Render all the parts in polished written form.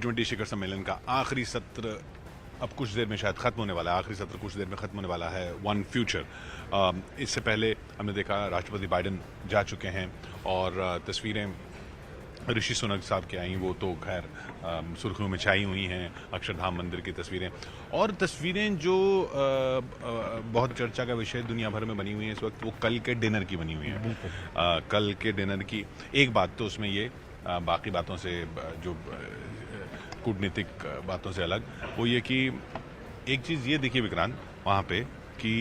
G20 शिखर सम्मेलन का आखिरी सत्र अब कुछ देर में शायद खत्म होने वाला है। आखिरी सत्र कुछ देर में खत्म होने वाला है। वन फ्यूचर, इससे पहले हमने देखा राष्ट्रपति बाइडेन जा चुके हैं और तस्वीरें ऋषि सुनक साहब की आई, वो तो खैर सुर्खियों में छाई हुई हैं। अक्षरधाम मंदिर की तस्वीरें और तस्वीरें जो बहुत चर्चा का विषय दुनिया भर में बनी हुई हैं इस वक्त, वो कल के डिनर की बनी हुई हैं। कल के डिनर की एक बात तो उसमें ये, बाकी बातों से जो कूटनीतिक बातों से अलग, वो ये कि एक चीज़ ये देखिए विक्रांत वहाँ पे कि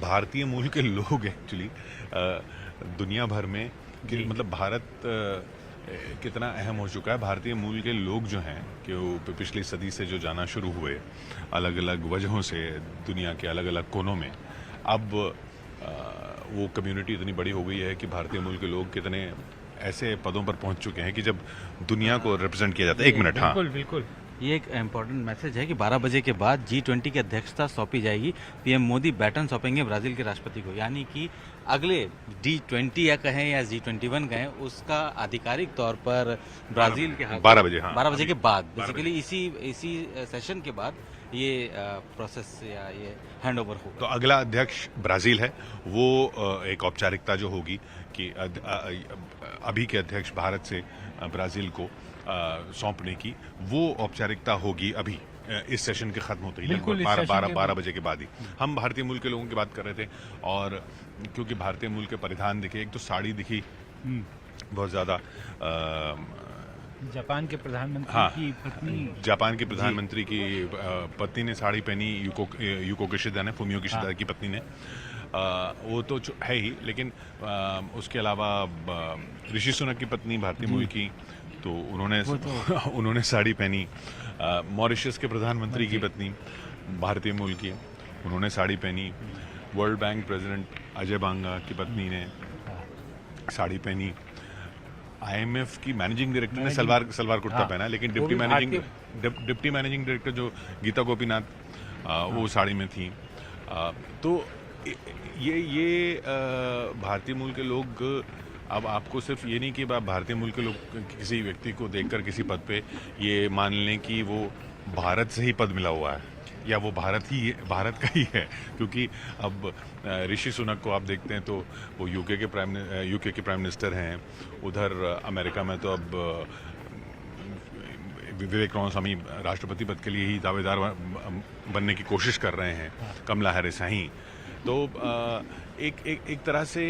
भारतीय मूल के लोग एक्चुअली दुनिया भर में कि मतलब भारत कितना अहम हो चुका है। भारतीय मूल के लोग जो हैं कि वो पिछली सदी से जो जाना शुरू हुए अलग अलग वजहों से दुनिया के अलग अलग कोनों में, अब वो कम्युनिटी इतनी बड़ी हो गई है कि भारतीय मूल के लोग कितने ऐसे पदों पर पहुंच चुके हैं कि जब दुनिया को रिप्रेजेंट किया जाता है। एक मिनट, हाँ बिल्कुल बिल्कुल, ये एक इम्पोर्टेंट मैसेज है कि 12 बजे के बाद G20 की अध्यक्षता सौंपी जाएगी। पीएम मोदी बैटन सौंपेंगे ब्राजील के राष्ट्रपति को, यानी कि अगले G20 या कहें या G21 कहें, उसका आधिकारिक तौर पर ब्राजील के हाथ 12 बजे, हाँ 12 बजे के बाद, बेसिकली इसी सेशन के बाद ये प्रोसेस या ये हैंडओवर होगा। तो अगला अध्यक्ष ब्राजील है। वो एक औपचारिकता जो होगी कि अभी के अध्यक्ष भारत से ब्राजील को सौंपने की, वो औपचारिकता होगी अभी इस सेशन के खत्म होते ही, लगभग 12 बजे के बाद ही। हम भारतीय मूल के लोगों की बात कर रहे थे और क्योंकि भारतीय मूल के परिधान दिखे, एक तो साड़ी दिखी बहुत ज्यादा, जापान के प्रधानमंत्री की पत्नी, जापान के प्रधानमंत्री की पत्नी ने साड़ी पहनी, यूको किशिदा ने, फुमियो किशिदा की पत्नी ने। वो तो है ही, लेकिन उसके अलावा ऋषि सुनक की पत्नी भारतीय मूल की, तो उन्होंने साड़ी पहनी। मॉरिशस के प्रधानमंत्री की पत्नी भारतीय मूल की, उन्होंने साड़ी पहनी। वर्ल्ड बैंक प्रेसिडेंट अजय बांगा की पत्नी ने साड़ी पहनी। IMF की मैनेजिंग डायरेक्टर ने सलवार कुर्ता पहना, लेकिन डिप्टी मैनेजिंग डायरेक्टर जो गीता गोपीनाथ वो साड़ी में थी। तो ये भारतीय मूल के लोग, अब आपको सिर्फ ये नहीं कि आप भारतीय मूल के लोग किसी व्यक्ति को देखकर किसी पद पे ये मान लें कि वो भारत से ही पद मिला हुआ है या वो भारत का ही है, क्योंकि अब ऋषि सुनक को आप देखते हैं तो वो यूके के प्राइम मिनिस्टर हैं। उधर अमेरिका में तो अब विवेक रामास्वामी राष्ट्रपति पद के लिए ही दावेदार बनने की कोशिश कर रहे हैं, कमला हैरिस ही। तो एक तरह से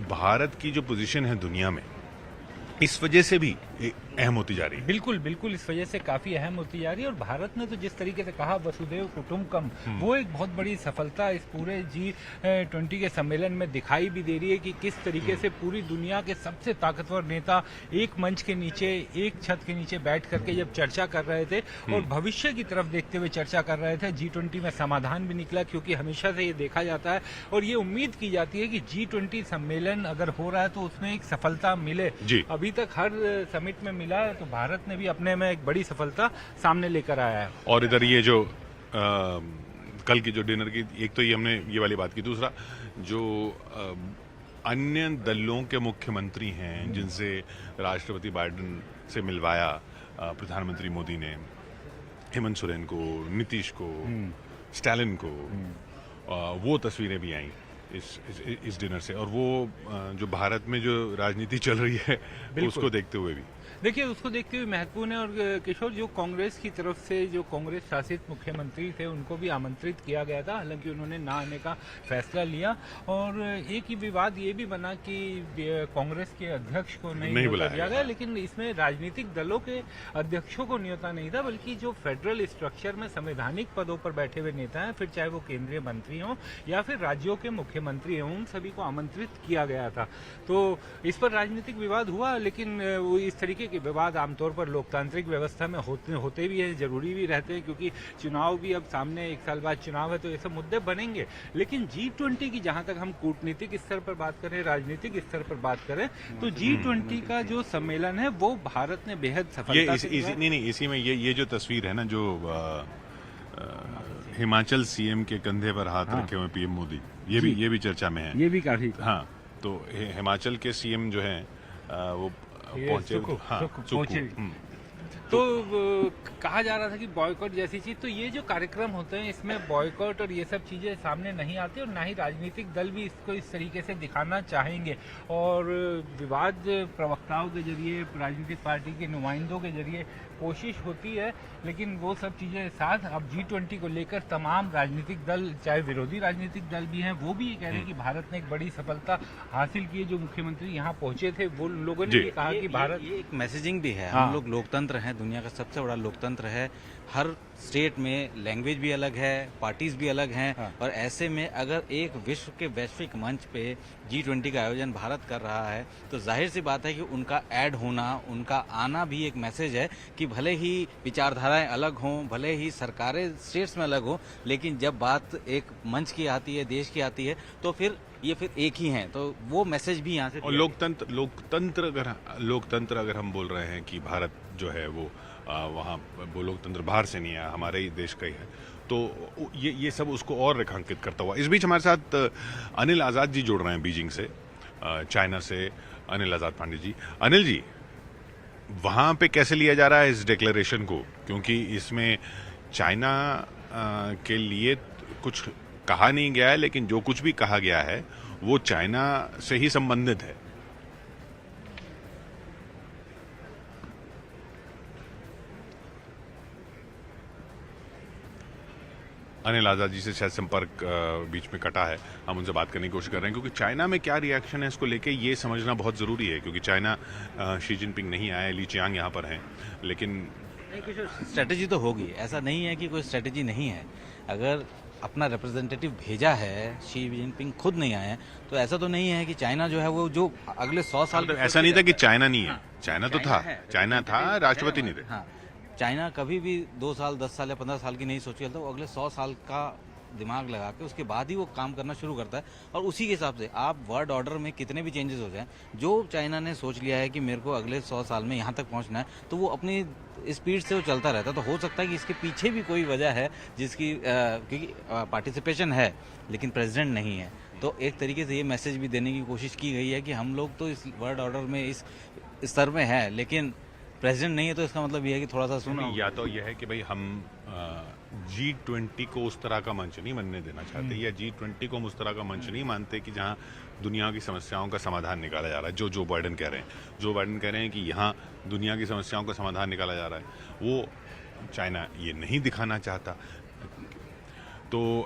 भारत की जो पोजीशन है दुनिया में, इस वजह से भी अहम होती जा रही है। बिल्कुल बिल्कुल, इस वजह से काफी अहम होती जा रही है। और भारत ने तो जिस तरीके से कहा वसुधैव कुटुंबकम, वो एक बहुत बड़ी सफलता इस पूरे G20 के सम्मेलन में दिखाई भी दे रही है कि किस तरीके से पूरी दुनिया के सबसे ताकतवर नेता एक मंच के नीचे, एक छत के नीचे बैठ करके जब चर्चा कर रहे थे और भविष्य की तरफ देखते हुए चर्चा कर रहे थे। G20 में समाधान भी निकला, क्योंकि हमेशा से ये देखा जाता है और ये उम्मीद की जाती है कि G20 सम्मेलन अगर हो रहा है तो उसमें एक सफलता मिले। अभी तक हर समिट में मिला है, तो भारत ने भी अपने में एक बड़ी सफलता सामने लेकर आया है। और इधर ये जो कल की जो डिनर की, एक तो ये हमने ये वाली बात की, दूसरा जो अन्य दलों के मुख्यमंत्री हैं जिनसे राष्ट्रपति बाइडेन से मिलवाया प्रधानमंत्री मोदी ने, हेमंत सोरेन को, नीतीश को, स्टालिन को, वो तस्वीरें भी आई इस डिनर से। और वो जो भारत में जो राजनीति चल रही है उसको देखते हुए भी, देखिए उसको देखते हुए महत्वपूर्ण है। और किशोर, जो कांग्रेस की तरफ से जो कांग्रेस शासित मुख्यमंत्री थे उनको भी आमंत्रित किया गया था, हालांकि उन्होंने ना आने का फैसला लिया। और एक ही विवाद ये भी बना कि कांग्रेस के अध्यक्ष को नहीं बुलाया गया, लेकिन इसमें राजनीतिक दलों के अध्यक्षों को न्योता नहीं था, बल्कि जो फेडरल स्ट्रक्चर में संवैधानिक पदों पर बैठे हुए नेता हैं, फिर चाहे वो केंद्रीय मंत्री हों या फिर राज्यों के मुख्यमंत्री हों, उन सभी को आमंत्रित किया गया था। तो इस पर राजनीतिक विवाद हुआ, लेकिन वो इस तरीके के विवाद आमतौर पर लोकतांत्रिक व्यवस्था में होते भी हैं, जरूरी भी रहते हैं, क्योंकि चुनाव भी अब सामने, 1 साल बाद चुनाव है, तो ये सब मुद्दे बनेंगे। लेकिन G20 की जहां तक हम कूटनीतिक स्तर पर बात करें, राजनीतिक स्तर पर बात करें, तो G20 का जो सम्मेलन है वो भारत ने बेहद सफलता इसी में ये जो तस्वीर है ना, जो हिमाचल सीएम के कंधे पर हाथ रखे हुए पीएम मोदी, ये भी चर्चा में है। ये भी काफी, हाँ, तो हिमाचल के सीएम जो हैं वो ये पहुंचे हाँ सुकु सुकु, पहुंचे। तो कहा जा रहा था कि बॉयकॉट जैसी चीज, तो ये जो कार्यक्रम होते हैं इसमें बॉयकॉट और ये सब चीजें सामने नहीं आती और ना ही राजनीतिक दल भी इसको इस तरीके से दिखाना चाहेंगे। और विवाद प्रवक्ताओं के जरिए, राजनीतिक पार्टी के नुमाइंदों के जरिए कोशिश होती है, लेकिन वो सब चीजें साथ अब G20 को लेकर तमाम राजनीतिक दल, चाहे विरोधी राजनीतिक दल भी हैं, वो भी ये कह रहे हैं कि भारत ने एक बड़ी सफलता हासिल की है। जो मुख्यमंत्री यहाँ पहुंचे थे वो लोगों ने जी। ये कहा कि भारत ये एक मैसेजिंग भी है। हाँ। हम लोग लोकतंत्र हैं, दुनिया का सबसे बड़ा लोकतंत्र है। हर स्टेट में लैंग्वेज भी अलग है, पार्टीज भी अलग हैं। हाँ। और ऐसे में अगर एक विश्व के वैश्विक मंच पे G20 का आयोजन भारत कर रहा है तो जाहिर सी बात है कि उनका ऐड होना, उनका आना भी एक मैसेज है कि भले ही विचारधाराएं अलग हों, भले ही सरकारें स्टेट्स में अलग हों, लेकिन जब बात एक मंच की आती है, देश की आती है, तो फिर एक ही हैं। तो वो मैसेज भी यहाँ से और लोकतंत्र अगर हम बोल रहे हैं कि भारत जो है वो वहाँ वो लोकतंत्र बाहर से नहीं है, हमारे ही देश का ही है, तो ये सब उसको और रेखांकित करता हुआ। इस बीच हमारे साथ अनिल आज़ाद जी जुड़ रहे हैं बीजिंग से, चाइना से। अनिल आज़ाद पांडे जी, अनिल जी, वहाँ पे कैसे लिया जा रहा है इस डिक्लेरेशन को, क्योंकि इसमें चाइना के लिए कुछ कहा नहीं गया है, लेकिन जो कुछ भी कहा गया है वो चाइना से ही संबंधित है। अनिल आज़ाद जी से शायद संपर्क बीच में कटा है, हम उनसे बात करने की कोशिश कर रहे हैं, क्योंकि चाइना में क्या रिएक्शन है इसको लेके ये समझना बहुत ज़रूरी है। क्योंकि चाइना शी जिनपिंग नहीं आए, ली चियांग यहाँ पर हैं, लेकिन नहीं, कुछ स्ट्रेटेजी तो होगी। ऐसा नहीं है कि कोई स्ट्रेटेजी नहीं है। अगर अपना रिप्रेजेंटेटिव भेजा है, शी जिनपिंग खुद नहीं आए हैं, तो ऐसा तो नहीं है कि चाइना जो है वो जो अगले 100 साल तो ऐसा नहीं था कि चाइना नहीं है, चाइना तो था, है, चाइना था, राष्ट्रपति नहीं थे। हाँ, चाइना कभी भी 2 साल, 10 साल या 15 साल की नहीं सोची, तो अगले 100 साल का दिमाग लगा के उसके बाद ही वो काम करना शुरू करता है। और उसी के हिसाब से आप वर्ल्ड ऑर्डर में कितने भी चेंजेस हो जाएं, जो चाइना ने सोच लिया है कि मेरे को अगले 100 साल में यहाँ तक पहुँचना है, तो वो अपनी स्पीड से वो चलता रहता है। तो हो सकता है कि इसके पीछे भी कोई वजह है जिसकी क्योंकि पार्टिसिपेशन है लेकिन प्रेसिडेंट नहीं है। तो एक तरीके से ये मैसेज भी देने की कोशिश की गई है कि हम लोग तो इस वर्ल्ड ऑर्डर में इस स्तर में है, लेकिन प्रेसिडेंट नहीं है, तो इसका मतलब ये है कि थोड़ा सा सुनो। या तो यह है कि भाई हम G20 को उस तरह का मंच नहीं बनने देना चाहते, या G20 को हम उस तरह का मंच नहीं मानते कि जहां दुनिया की समस्याओं का समाधान निकाला जा रहा है। जो बाइडेन कह रहे हैं, जो बाइडेन कह रहे हैं कि यहाँ दुनिया की समस्याओं का समाधान निकाला जा रहा है, वो चाइना ये नहीं दिखाना चाहता। तो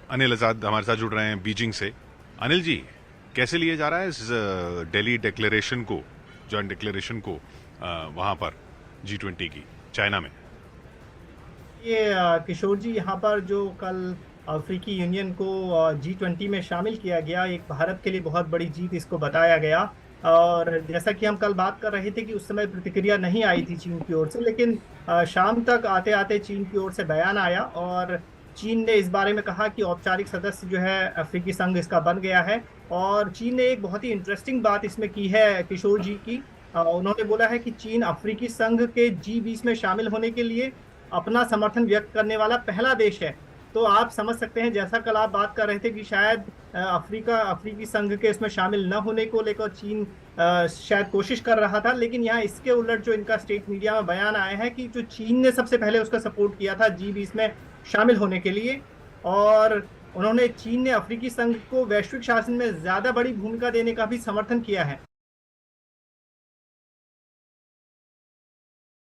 अनिल आज़ाद हमारे साथ जुड़ रहे हैं बीजिंग से। अनिल जी, कैसे लिया जा रहा है इस दिल्ली डिक्लेरेशन को, जॉइंट डिक्लेरेशन को वहाँ पर G20 की चाइना में? ये किशोर जी, यहाँ पर जो कल अफ्रीकी यूनियन को G20 में शामिल किया गया, एक भारत के लिए बहुत बड़ी जीत इसको बताया गया। और जैसा कि हम कल बात कर रहे थे कि उस समय प्रतिक्रिया नहीं आई थी चीन की ओर से, लेकिन शाम तक आते आते चीन की ओर से बयान आया और चीन ने इस बारे में कहा कि औपचारिक सदस्य जो है अफ्रीकी संघ इसका बन गया है। और चीन ने एक बहुत ही इंटरेस्टिंग बात इसमें की है किशोर जी की, उन्होंने बोला है कि चीन अफ्रीकी संघ के G20 में शामिल होने के लिए अपना समर्थन व्यक्त करने वाला पहला देश है। तो आप समझ सकते हैं, जैसा कल आप बात कर रहे थे कि शायद अफ्रीकी संघ के इसमें शामिल न होने को लेकर चीन शायद कोशिश कर रहा था, लेकिन यहाँ इसके उलट जो इनका स्टेट मीडिया में बयान आया है कि जो चीन ने सबसे पहले उसका सपोर्ट किया था G20 में शामिल होने के लिए, और चीन ने अफ्रीकी संघ को वैश्विक शासन में ज्यादा बड़ी भूमिका देने का भी समर्थन किया है।